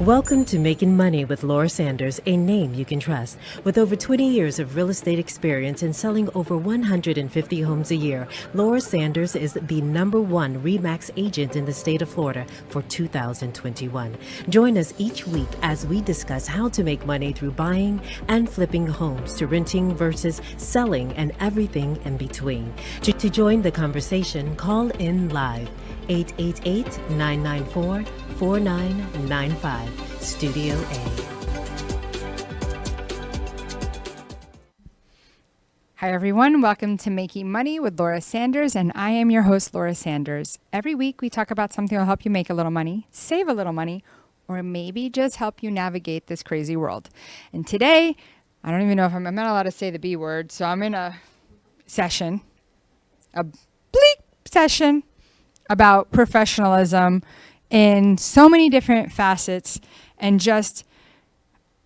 Welcome to Making Money with Laura Sanders, a name you can trust. With over 20 years of real estate experience and selling over 150 homes a year, Laura Sanders is the #1 RE/MAX agent in the state of Florida for 2021. Join us each week as we discuss how to make money through buying and flipping homes to renting versus selling and everything in between. To join the conversation, call in live 888-994-4995, Studio A. Hi, everyone. Welcome to Making Money with Laura Sanders, and I am your host, Laura Sanders. Every week, we talk about something that will help you make a little money, save a little money, or maybe just help you navigate this crazy world. And today, I don't even know if I'm not allowed to say the B word, so I'm in a session, a bleak session, about professionalism in so many different facets. And just,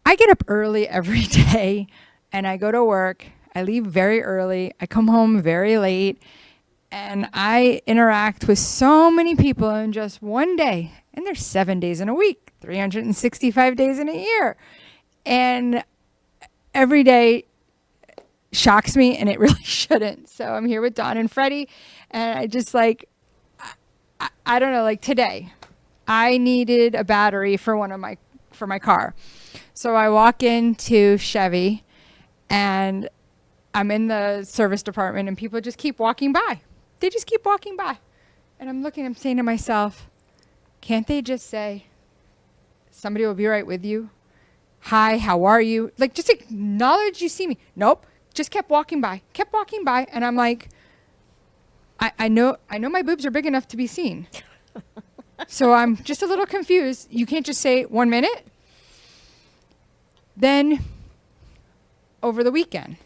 I get up early every day and I go to work. I leave very early. I come home very late, and I interact with so many people in just one day. And there's 7 days in a week, 365 days in a year. And every day shocks me, and it really shouldn't. So I'm here with Dawn and Freddy, and I just I don't know, like today, I needed a battery for my car. So I walk into Chevy, and I'm in the service department, and people just keep walking by. They just keep walking by. And I'm saying to myself, can't they just say, somebody will be right with you? Hi, how are you? Like, just acknowledge you see me. Nope. Just kept walking by. And I'm like, I know my boobs are big enough to be seen. So I'm just a little confused. You can't just say 1 minute. Then over the weekend,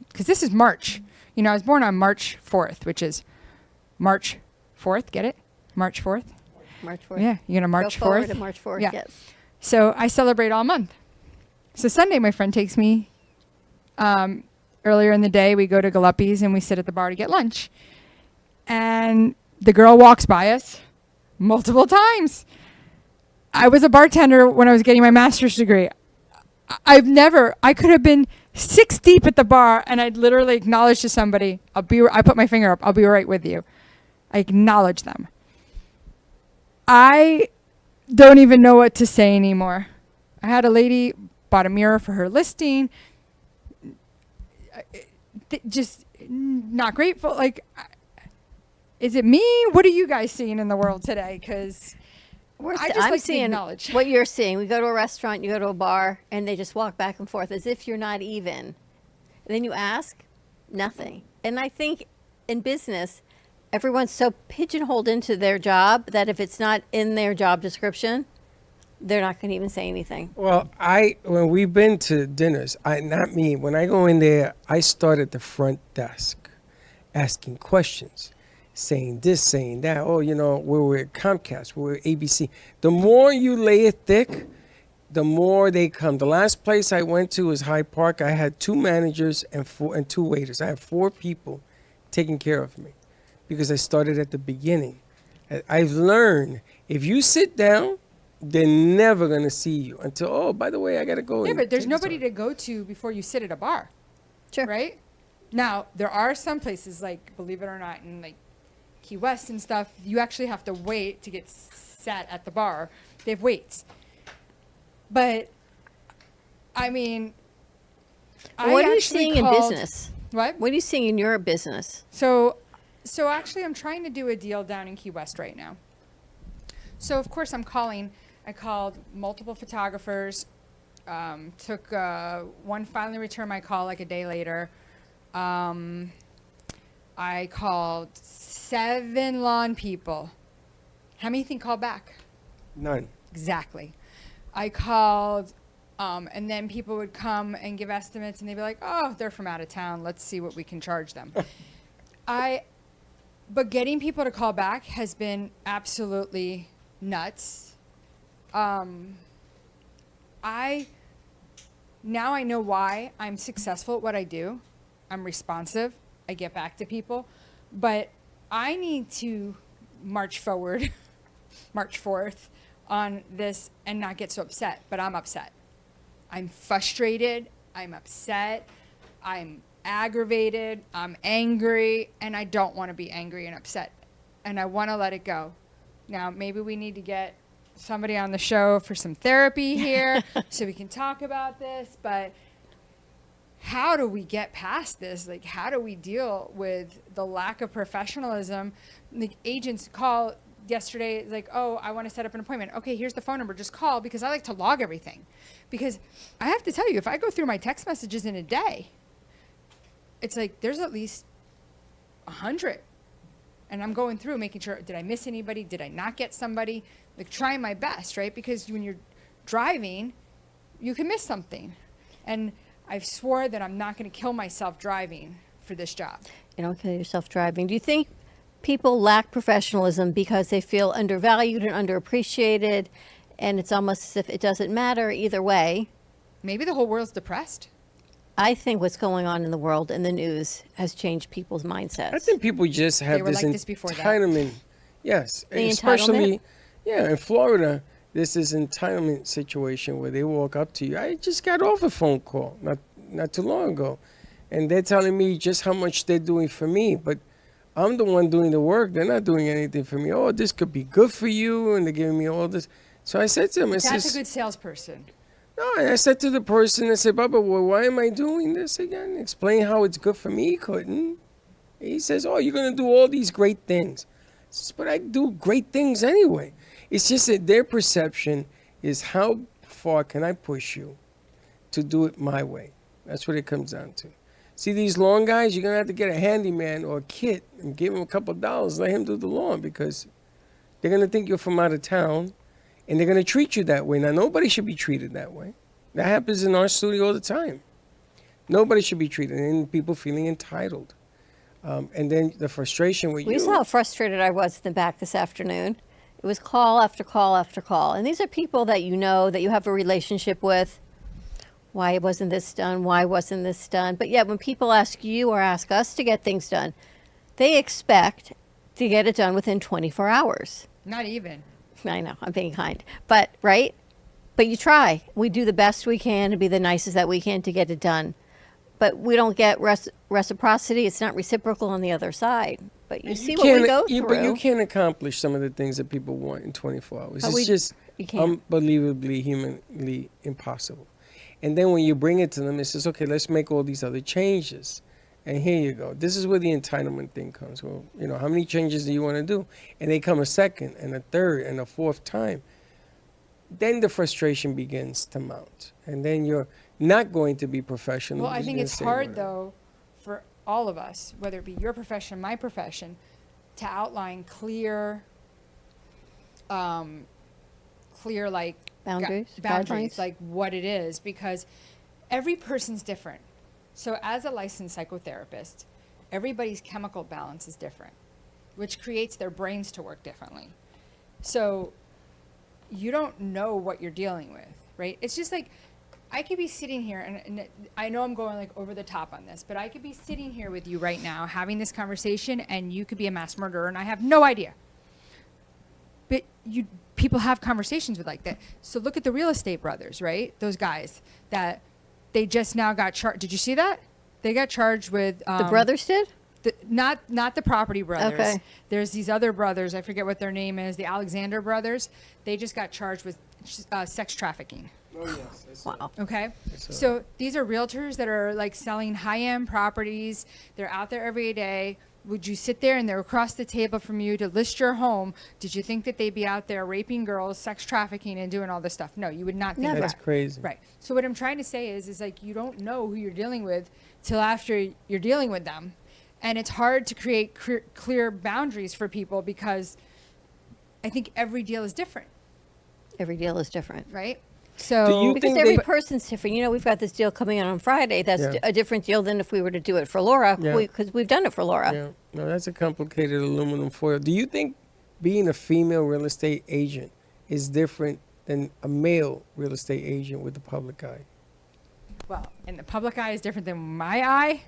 because this is March. You know, I was born on March 4th, which is March 4th. Get it? March 4th? March 4th. Yeah, you're going to March 4th? Go forward to March 4th, yeah. Yes. So I celebrate all month. So Sunday, my friend takes me, earlier in the day, we go to Galuppi's and we sit at the bar to get lunch. And the girl walks by us multiple times. I was a bartender when I was getting my master's degree. I could have been 6 deep at the bar, and I'd literally acknowledge to somebody, I put my finger up, I'll be right with you. I acknowledge them. I don't even know what to say anymore. I had a lady bought a mirror for her listing. Just not grateful. Like, is it me? What are you guys seeing in the world today? Because I'm seeing what you're seeing. We go to a restaurant, you go to a bar, and they just walk back and forth as if you're not even. And then you ask, nothing. And I think in business, everyone's so pigeonholed into their job that if it's not in their job description, they're not going to even say anything. Well, when we've been to dinners, not me. When I go in there, I start at the front desk, asking questions, saying this, saying that. Oh, you know, we're at Comcast, we're at ABC. The more you lay it thick, the more they come. The last place I went to was Hyde Park. I had 2 managers and 2 waiters. I had 4 people taking care of me because I started at the beginning. I've learned if you sit down, they're never going to see you until, oh, by the way, I got to go. Yeah, but there's nobody to go to before you sit at a bar. Sure. Right? Now, there are some places, like, believe it or not, in like Key West and stuff, you actually have to wait to get sat at the bar. They have waits. But, I mean, what are you seeing in business? What? What are you seeing in your business? So actually, I'm trying to do a deal down in Key West right now. So, of course, I called multiple photographers, took one finally returned my call like a day later. I called 7 lawn people. How many think called back? None. Exactly. I called, and then people would come and give estimates, and they'd be like, oh, they're from out of town. Let's see what we can charge them. But getting people to call back has been absolutely nuts. Now I know why I'm successful at what I do. I'm responsive. I get back to people. But I need to march forward, March 4th, on this and not get so upset, but I'm upset. I'm frustrated. I'm upset. I'm aggravated. I'm angry. And I don't want to be angry and upset. And I want to let it go. Now, maybe we need to get somebody on the show for some therapy here so we can talk about this. But how do we get past this? Like, how do we deal with the lack of professionalism? The agents call yesterday, like, oh, I want to set up an appointment. Okay, here's the phone number. Just call, because I like to log everything. Because I have to tell you, if I go through my text messages in a day, it's like there's at least 100. And I'm going through making sure, did I miss anybody? Did I not get somebody? Like, trying my best, right? Because when you're driving, you can miss something. And I've swore that I'm not going to kill myself driving for this job. You don't kill yourself driving. Do you think people lack professionalism because they feel undervalued and underappreciated, and it's almost as if it doesn't matter either way? Maybe the whole world's depressed. I think what's going on in the world and the news has changed people's mindsets. I think people just have They were this like this before that. entitlement. Yes, The especially, entitlement? yeah, in Florida, there's this entitlement situation where they walk up to you. I just got off a phone call not too long ago, and they're telling me just how much they're doing for me, but I'm the one doing the work. They're not doing anything for me. Oh, this could be good for you, and they're giving me all this. So I said to them, That's a good salesperson. no, and I said to the person, I said, Baba, well, why am I doing this again? Explain how it's good for me. He couldn't. He says, oh, you're going to do all these great things. I says, but I do great things anyway. It's just that their perception is how far can I push you to do it my way. That's what it comes down to. See, these lawn guys, you're going to have to get a handyman or a kit and give him a couple of dollars, let him do the lawn, because they're going to think you're from out of town. And they're going to treat you that way. Now, nobody should be treated that way. That happens in our studio all the time. Nobody should be treated, and people feeling entitled. And then the frustration with We you. saw how frustrated I was in the back this afternoon. It was call after call after call. And these are people that you know, that you have a relationship with. Why wasn't this done? Why wasn't this done? But yet when people ask you or ask us to get things done, they expect to get it done within 24 hours. Not even. I know, I'm being kind. But, right? But you try. We do the best we can to be the nicest that we can to get it done. But we don't get reciprocity. It's not reciprocal on the other side. But you see what we go through. But you can't accomplish some of the things that people want in 24 hours. But It's just you can't. unbelievably humanly impossible. And then when you bring it to them, it says, okay, let's make all these other changes. And here you go. This is where the entitlement thing comes. Well, you know, how many changes do you want to do? And they come a second and a third and a fourth time. Then the frustration begins to mount. And then you're not going to be professional. Well, I You're think gonna it's say hard, whatever. though, for all of us, whether it be your profession, my profession, to outline clear like Boundaries? boundaries, Guidelines? like what it is, because every person's different. So as a licensed psychotherapist, everybody's chemical balance is different, which creates their brains to work differently. So you don't know what you're dealing with, right? It's just like, I could be sitting here, and I know I'm going like over the top on this, but I could be sitting here with you right now having this conversation, and you could be a mass murderer, and I have no idea. But people have conversations with like that. So look at the real estate brothers, right? Those guys that they just now got charged. Did you see that? They got charged with The brothers did? not the property brothers. Okay. There's these other brothers. I forget what their name is. The Alexander brothers. They just got charged with sex trafficking. Oh, yes. I saw it. Wow. Okay. Yes, sir. So these are realtors that are like selling high-end properties. They're out there every day. Would you sit there and they're across the table from you to list your home? Did you think that they'd be out there raping girls, sex trafficking, and doing all this stuff? No, you would not think Never. That's that. crazy. Right. So what I'm trying to say is like you don't know who you're dealing with till after you're dealing with them. And it's hard to create clear boundaries for people because I think every deal is different, Every deal is different. right? So Do you Because think every they- person's different. You know, we've got this deal coming on Friday. That's Yeah. a different deal than if we were to do it for Laura, Yeah. because we've done it for Laura. Yeah, no, that's a complicated aluminum foil. Do you think being a female real estate agent is different than a male real estate agent with the public eye? well, and the public eye is different than my eye.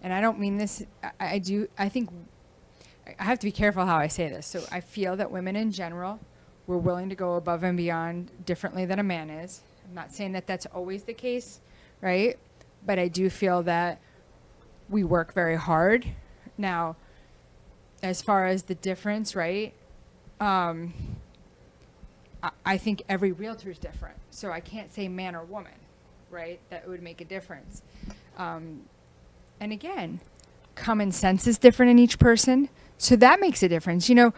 And I don't mean this, I think I have to be careful how I say this. So I feel that women in general We're willing to go above and beyond differently than a man is. I'm not saying that that's always the case, right? But I do feel that we work very hard. Now, as far as the difference, right? I think every realtor is different. So I can't say man or woman, right? That would make a difference. And again, common sense is different in each person. So that makes a difference. You know,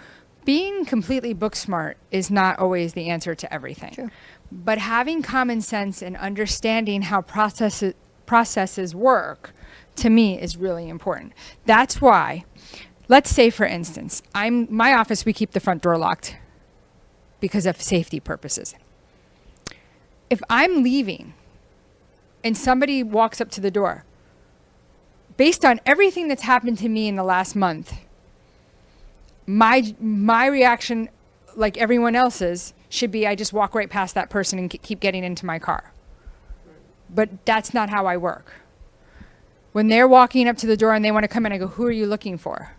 being completely book smart is not always the answer to everything. True. But having common sense and understanding how processes work, to me, is really important. That's why, let's say, for instance, my office, we keep the front door locked because of safety purposes. If I'm leaving and somebody walks up to the door, based on everything that's happened to me in the last month, my reaction, like everyone else's, should be I just walk right past that person and keep getting into my car. But that's not how I work. When they're walking up to the door and they want to come in, I go, who are you looking for?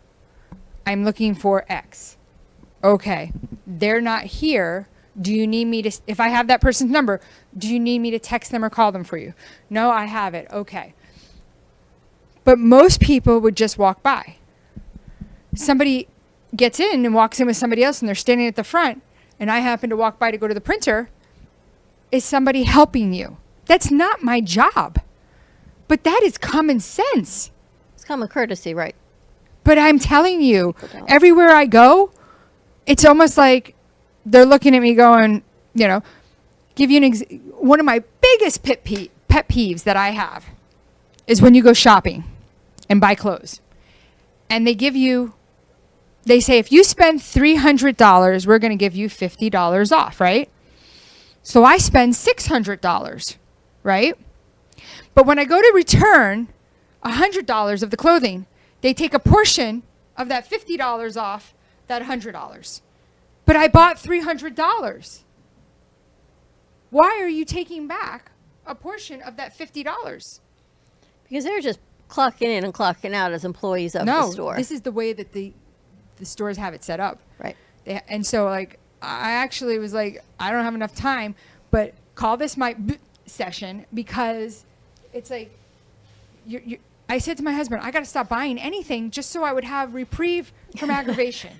I'm looking for X. Okay, they're not here. Do you need me to, if I have that person's number, do you need me to text them or call them for you? No, I have it. Okay. But most people would just walk by. Somebody gets in and walks in with somebody else and they're standing at the front and I happen to walk by to go to the printer. Is somebody helping you? That's not my job. But that is common sense. It's common courtesy, right? But I'm telling you, everywhere I go, it's almost like they're looking at me going, you know, give you one of my biggest pet peeves that I have is when you go shopping and buy clothes. And they say, if you spend $300, we're going to give you $50 off, right? So I spend $600, right? But when I go to return $100 of the clothing, they take a portion of that $50 off that $100. But I bought $300. Why are you taking back a portion of that $50? Because they're just clocking in and clocking out as employees of the store. No, this is the way that the stores have it set up. Right. And so, like, I actually was like, I don't have enough time, but call this my session because it's like, I said to my husband, I got to stop buying anything just so I would have reprieve from aggravation.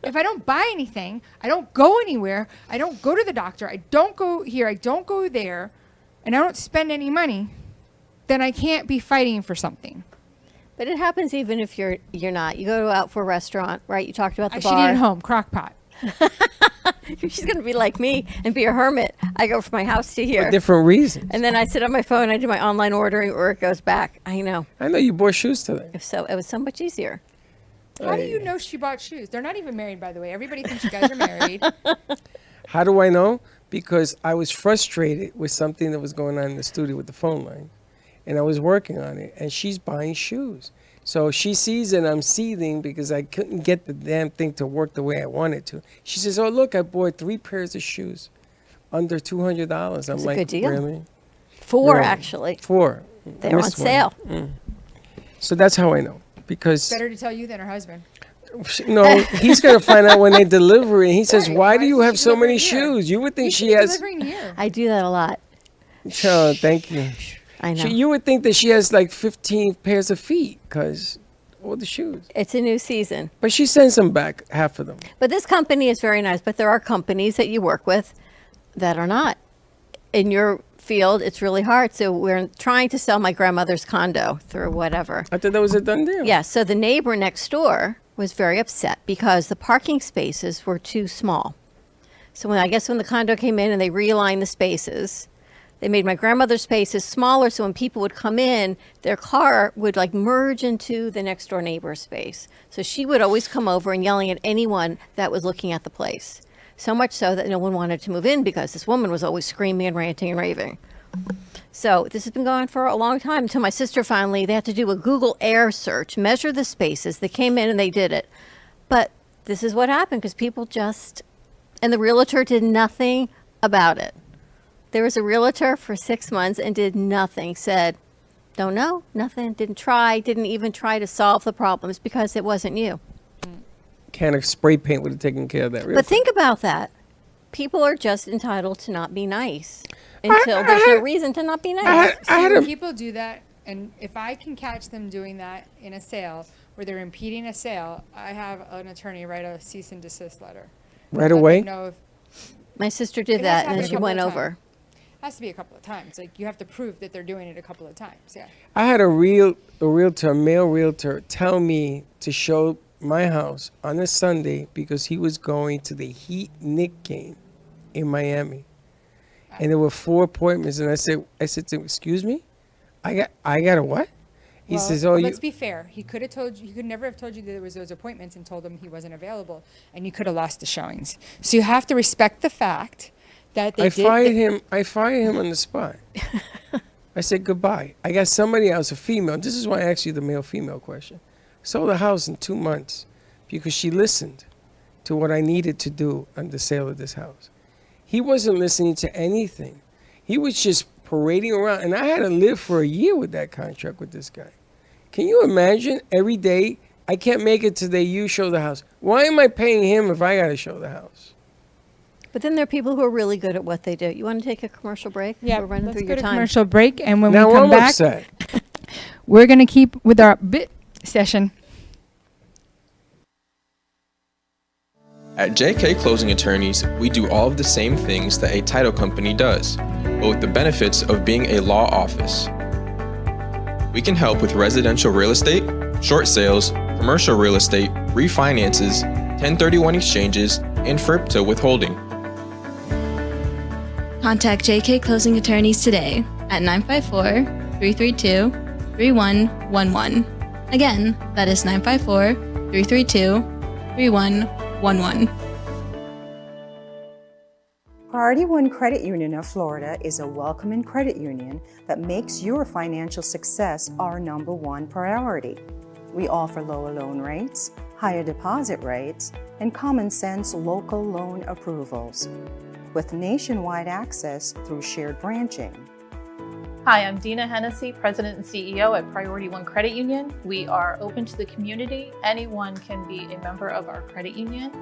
If I don't buy anything, I don't go anywhere, I don't go to the doctor, I don't go here, I don't go there, and I don't spend any money, then I can't be fighting for something. But it happens even if you're not. You go out for a restaurant, right? You talked about the I bar. should eat at home, crock pot. She's going to be like me and be a hermit. I go from my house to here. For different reasons. And then I sit on my phone, I do my online ordering, or it goes back. I know. I know you bought shoes today. It was so much easier. How do you know she bought shoes? They're not even married, by the way. Everybody thinks you guys are married. How do I know? Because I was frustrated with something that was going on in the studio with the phone line. And I was working on it. And she's buying shoes. So she sees it, I'm seething because I couldn't get the damn thing to work the way I wanted to. She says, oh, look, I bought 3 pairs of shoes under $200. I'm like, a good deal. Really? 4, Really? actually. 4. They were on sale. So that's how I know. Because Better to tell you than her husband. no, he's going to find out when they deliver it. He says, Right, why why do is you have she so many delivering here? shoes? You would think she She's has. delivering here. I do that a lot. Oh, thank you. I know. You would think that she has like 15 pairs of feet because all the shoes. It's a new season. But she sends them back, half of them. But this company is very nice. But there are companies that you work with that are not. In your field, it's really hard. So we're trying to sell my grandmother's condo through whatever. I thought that was a done deal. Yeah, so the neighbor next door was very upset because the parking spaces were too small. So when the condo came in and they realigned the spaces, they made my grandmother's spaces smaller so when people would come in, their car would like merge into the next door neighbor's space. So she would always come over and yelling at anyone that was looking at the place. So much so that no one wanted to move in because this woman was always screaming and ranting and raving. So this has been going on for a long time until my sister finally, they had to do a Google Air search, measure the spaces. They came in and they did it. But this is what happened because people and the realtor did nothing about it. There was a realtor for 6 months and did nothing, said, don't know, nothing, didn't even try to solve the problems because it wasn't you. can of spray paint would have taken care of that. But think about that. People are just entitled to not be nice until there's no reason to not be nice. When people do that, and if I can catch them doing that in a sale where they're impeding a sale, I have an attorney write a cease and desist letter. Right away? Know if My sister did It has that, to and then happen she a couple went of over. times. Has to be a couple of times. Like, you have to prove that they're doing it a couple of times. Yeah. I had a realtor, a male realtor, tell me to show my house on a Sunday because he was going to the Heat-Knicks game in Miami. And there were 4 appointments, and I said to him, excuse me? I got a what? He says, oh, let's be fair. He could have told you. He could never have told you that there was those appointments and told him he wasn't available, and you could have lost the showings. So you have to respect the fact that they I did. fired him on the spot. I said goodbye. I got somebody else, a female. This is why I asked you the male-female question. Sold the house in 2 months because she listened to what I needed to do on the sale of this house. He wasn't listening to anything. He was just parading around, and I had to live for a year with that contract with this guy. Can you imagine every day I can't make it today, you show the house? Why am I paying him if I got to show the house? But then there are people who are really good at what they do. You want to take a commercial break? Yeah, We're running let's through go your to time. commercial break, and when Now we come I'm back, upset. we're going to keep with our bit session. At JK Closing Attorneys, we do all of the same things that a title company does, but with the benefits of being a law office. We can help with residential real estate, short sales, commercial real estate, refinances, 1031 exchanges, and FRIPTA withholding. Contact JK Closing Attorneys today at 954-332-3111. Again, that is 954-332-3111. Priority One Credit Union of Florida is a welcoming credit union that makes your financial success our #1 priority. We offer lower loan rates, higher deposit rates, and common sense local loan approvals, with nationwide access through shared branching. Hi, I'm Dina Hennessy, President and CEO at Priority One Credit Union. We are open to the community. Anyone can be a member of our credit union,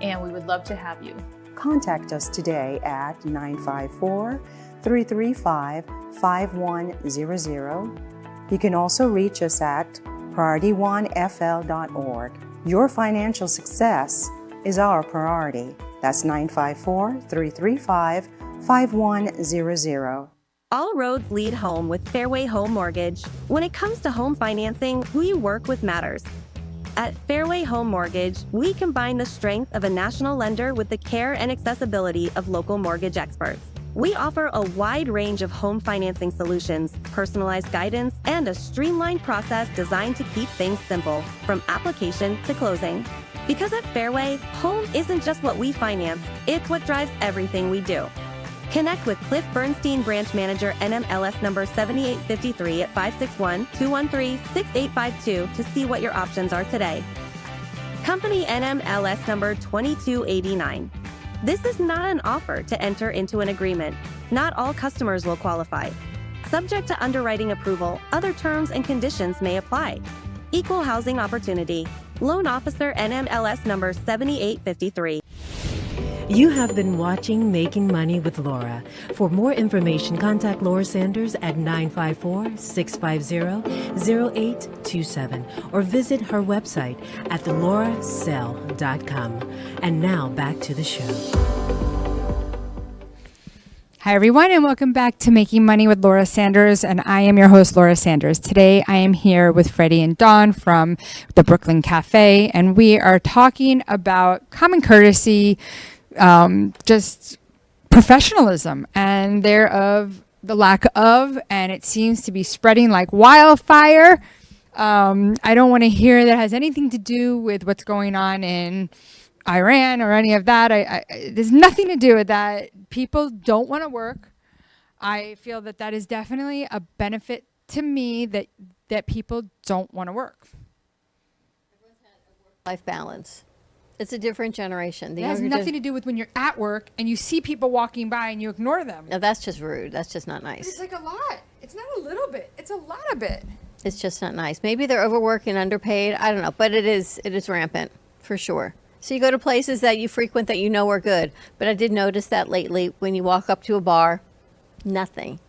and we would love to have you. Contact us today at 954-335-5100. You can also reach us at PriorityOneFL.org. Your financial success is our priority. That's 954-335-5100. All roads lead home with Fairway Home Mortgage. When it comes to home financing, who you work with matters. At Fairway Home Mortgage, we combine the strength of a national lender with the care and accessibility of local mortgage experts. We offer a wide range of home financing solutions, personalized guidance, and a streamlined process designed to keep things simple, from application to closing. Because at Fairway, home isn't just what we finance, it's what drives everything we do. Connect with Cliff Bernstein, Branch Manager, NMLS number 7853 at 561-213-6852 to see what your options are today. Company NMLS number 2289. This is not an offer to enter into an agreement. Not all customers will qualify. Subject to underwriting approval, other terms and conditions may apply. Equal housing opportunity. Loan Officer NMLS number 7853. You have been watching Making Money with Laura. For more information, contact Laura Sanders at 954-650-0827 or visit her website at theloracell.com. And now back to the show. Hi, everyone, and welcome back to Making Money with Laura Sanders, and I am your host, Laura Sanders. Today, I am here with Freddie and Dawn from the Brooklyn Cafe, and we are talking about common courtesy, just professionalism, and thereof the lack of, and it seems to be spreading like wildfire. I don't want to hear that has anything to do with what's going on in Iran or any of that. There's nothing to do with that. People don't want to work. I feel that that is definitely a benefit to me, that people don't want to work. Life balance. It's a different generation. It has nothing to do with when you're at work and you see people walking by and you ignore them. No, that's just rude. That's just not nice. It's like a lot. It's not a little bit. It's a lot of it. It's just not nice. Maybe they're overworked and underpaid. I don't know, but it is rampant for sure. So you go to places that you frequent that you know are good. But I did notice that lately when you walk up to a bar, nothing.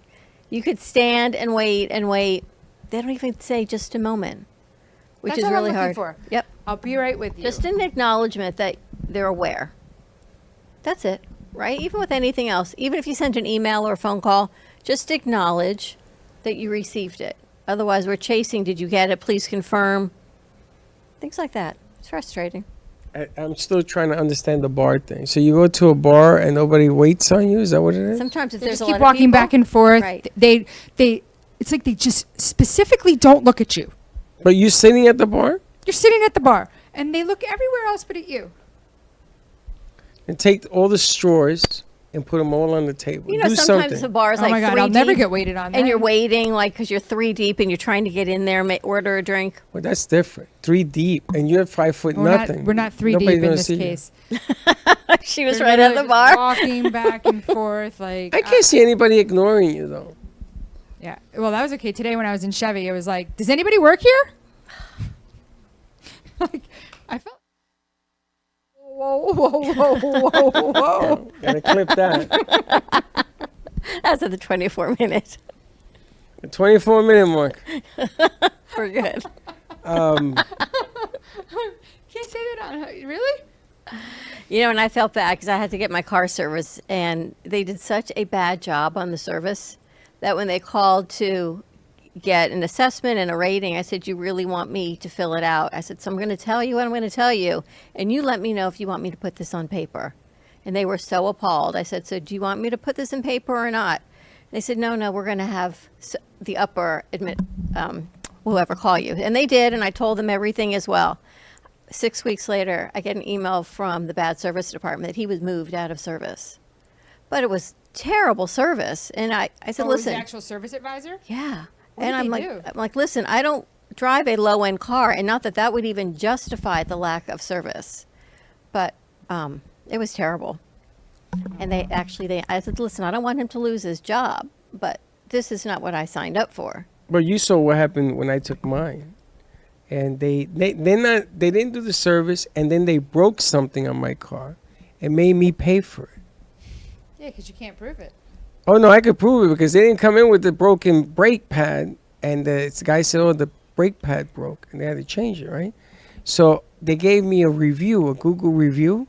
You could stand and wait and wait. They don't even say just a moment, which That's is what really I'm looking hard. for. Yep. I'll be right with you. Just an acknowledgement that they're aware. That's it, right? Even with anything else, even if you send an email or a phone call, just acknowledge that you received it. Otherwise, we're chasing, did you get it? Please confirm. Things like that. It's frustrating. I'm still trying to understand the bar thing. So you go to a bar and nobody waits on you? Is that what it is? Sometimes if They there's just a keep lot of walking people, back and forth. Right. It's like they just specifically don't look at you. But you sitting at the bar You're sitting at the bar, and they look everywhere else but at you. and take all the straws and put them all on the table. You know, Do sometimes something. the bar is Oh like my God, three I'll deep, never get waited on. and then. you're waiting like because you're 3 deep and you're trying to get in there, order a drink. Well, that's different. 3 deep, and you're 5 foot We're nothing. Not, we're not 3 Nobody's deep in gonna this see you. case. She was They're right at literally the just bar. walking back and forth. Like I can't see anybody ignoring you though. Yeah. Well, that was okay. Today when I was in Chevy, it was like, does anybody work here? Like, I felt. Whoa, whoa, whoa, whoa, whoa. Gotta clip that. That's at the 24-minute. The 24-minute mark. We're good. Can't say that on. Really? You know, and I felt bad because I had to get my car serviced, and they did such a bad job on the service that when they called to get an assessment and a rating, I said, you really want me to fill it out? I said, so I'm going to tell you what I'm going to tell you, and you let me know if you want me to put this on paper. And they were so appalled. I said, so do you want me to put this in paper or not? They said, no, we're going to have the upper whoever call you. And they did, and I told them everything as well. 6 weeks later, I get an email from the bad service department that he was moved out of service. But it was terrible service. And I said, Oh, was the listen. actual service advisor? Yeah. What And did I'm they like, do? listen, I don't drive a low-end car, and not that would even justify the lack of service. But it was terrible. And I said, listen, I don't want him to lose his job, but this is not what I signed up for. But you saw what happened when I took mine, and they didn't do the service, and then they broke something on my car, and made me pay for it. Yeah, because you can't prove it. Oh no, I could prove it because they didn't come in with the broken brake pad, and the guy said, "Oh, the brake pad broke," and they had to change it, right? So they gave me a review, a Google review,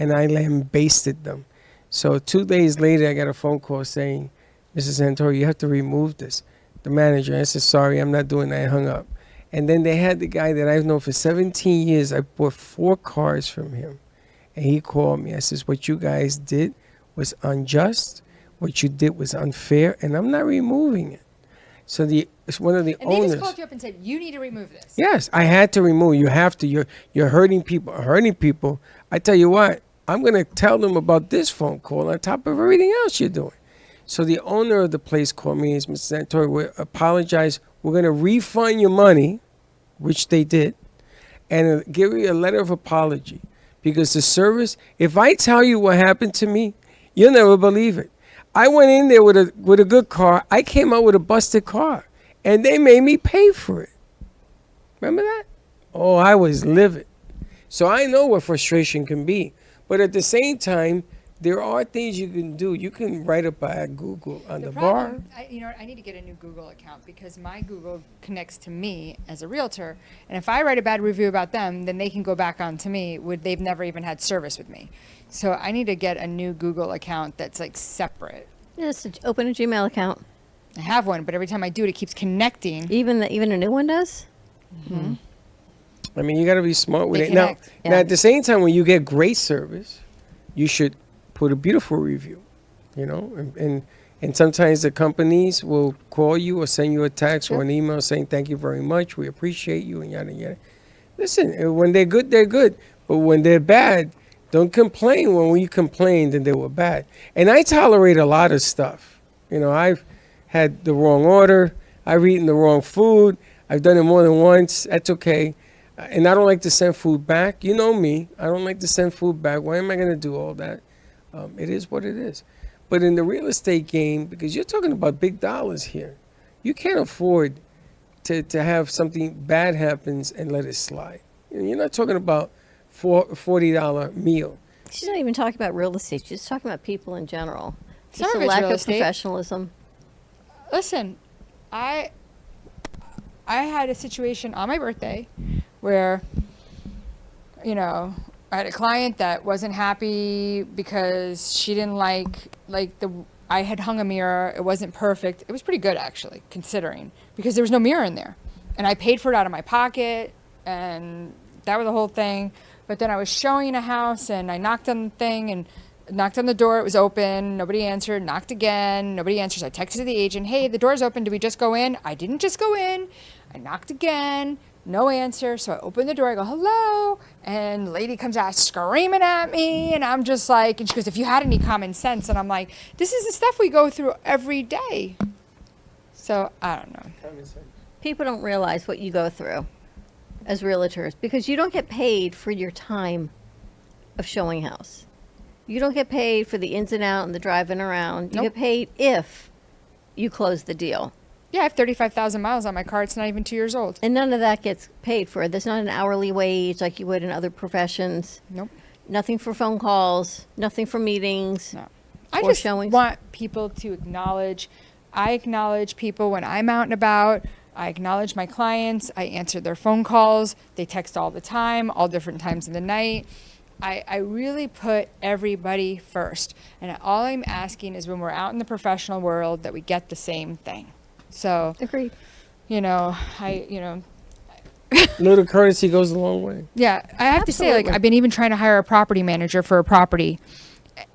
and I lambasted them. So 2 days later, I got a phone call saying, "Mrs. Santori, you have to remove this." The manager, I said, "Sorry, I'm not doing that." I hung up. And then they had the guy that I've known for 17 years. I bought 4 cars from him, and he called me. I says, "What you guys did was unjust. What you did was unfair, and I'm not removing it." So it's one of the And they owners. just called you up and said, you need to remove this. Yes, I had to remove. You have to. You're hurting people. Hurting people. I tell you what, I'm gonna tell them about this phone call on top of everything else you're doing. So the owner of the place called me. He's Mr. Santori. We apologize. We're gonna refund your money, which they did, and give you a letter of apology because the service. If I tell you what happened to me, you'll never believe it. I went in there with a good car. I came out with a busted car, and they made me pay for it. Remember that? Oh, I was livid. So I know what frustration can be. But at the same time, there are things you can do. You can write up at Google on the bar. I need to get a new Google account because my Google connects to me as a realtor. And if I write a bad review about them, then they can go back on to me. They've never even had service with me. So I need to get a new Google account that's like separate. Just open a Gmail account. I have one, but every time I do it, it keeps connecting. Even a new one does? I mean, you got to be smart with They it. Now, connect. Yeah. now, at the same time, when you get great service, you should put a beautiful review, you know? And sometimes the companies will call you or send you a text or an email saying, "Thank you very much. We appreciate you," and yada, yada. Listen, when they're good, they're good. But when they're bad, don't complain when you complained and they were bad. And I tolerate a lot of stuff. You know, I've had the wrong order. I've eaten the wrong food. I've done it more than once. That's okay. And I don't like to send food back. You know me. I don't like to send food back. Why am I going to do all that? It is what it is. But in the real estate game, because you're talking about big dollars here, you can't afford to have something bad happens and let it slide. You know, you're not talking about $40 meal. She's not even talking about real estate. She's just talking about people in general. Some Just of a it's lack real of estate. professionalism. Listen, I had a situation on my birthday where, you know, I had a client that wasn't happy because she didn't like I had hung a mirror. It wasn't perfect. It was pretty good actually, considering, because there was no mirror in there, and I paid for it out of my pocket, and that was the whole thing. But then I was showing a house, and I knocked on the thing and knocked on the door. It was open. Nobody answered. Knocked again. Nobody answers. I texted the agent, "Hey, the door's open. Did we just go in?" I didn't just go in. I knocked again. No answer. So I opened the door. I go, "Hello," and the lady comes out screaming at me, and I'm just like, and she goes, "If you had any common sense," and I'm like, "This is the stuff we go through every day." So I don't know. People don't realize what you go through as realtors because you don't get paid for your time of showing house. You don't get paid for the ins and out and the driving around. You Nope. get paid if you close the deal. Yeah, I have 35,000 miles on my car. It's not even 2 years old. And none of that gets paid for. There's not an hourly wage like you would in other professions. Nope. Nothing for phone calls, nothing for meetings. No. I Or just showings. want people to acknowledge. I acknowledge people when I'm out and about. I acknowledge my clients. I answer their phone calls. They text all the time, all different times of the night. I really put everybody first. And all I'm asking is when we're out in the professional world that we get the same thing. So, Agreed. you know, Little courtesy goes a long way. yeah, I have to say, like, Absolutely. I've been even trying to hire a property manager for a property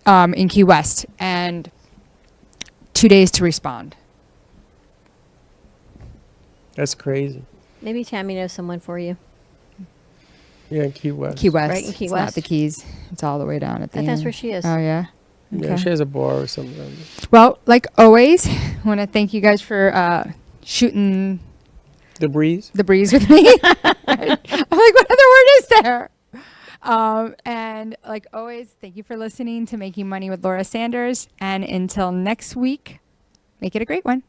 in Key West, and 2 days to respond. That's crazy. Maybe Tammy knows someone for you. Yeah, in Key West. Key West. Right in Key It's not West. the Keys. It's all the way down at the I think that's end. where she is. Oh, yeah? Yeah, she has a bar or something like that. Well, like always, I want to thank you guys for shooting The breeze. the breeze with me. I'm like, what other word is there? And like always, thank you for listening to Making Money with Laura Sanders. And until next week, make it a great one.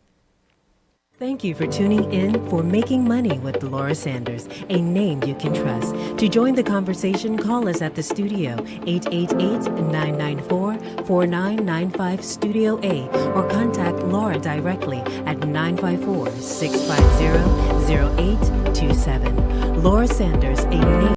Thank you for tuning in for Making Money with Laura Sanders, a name you can trust. To join the conversation, call us at the studio, 888-994-4995 Studio A, or contact Laura directly at 954-650-0827. Laura Sanders, a name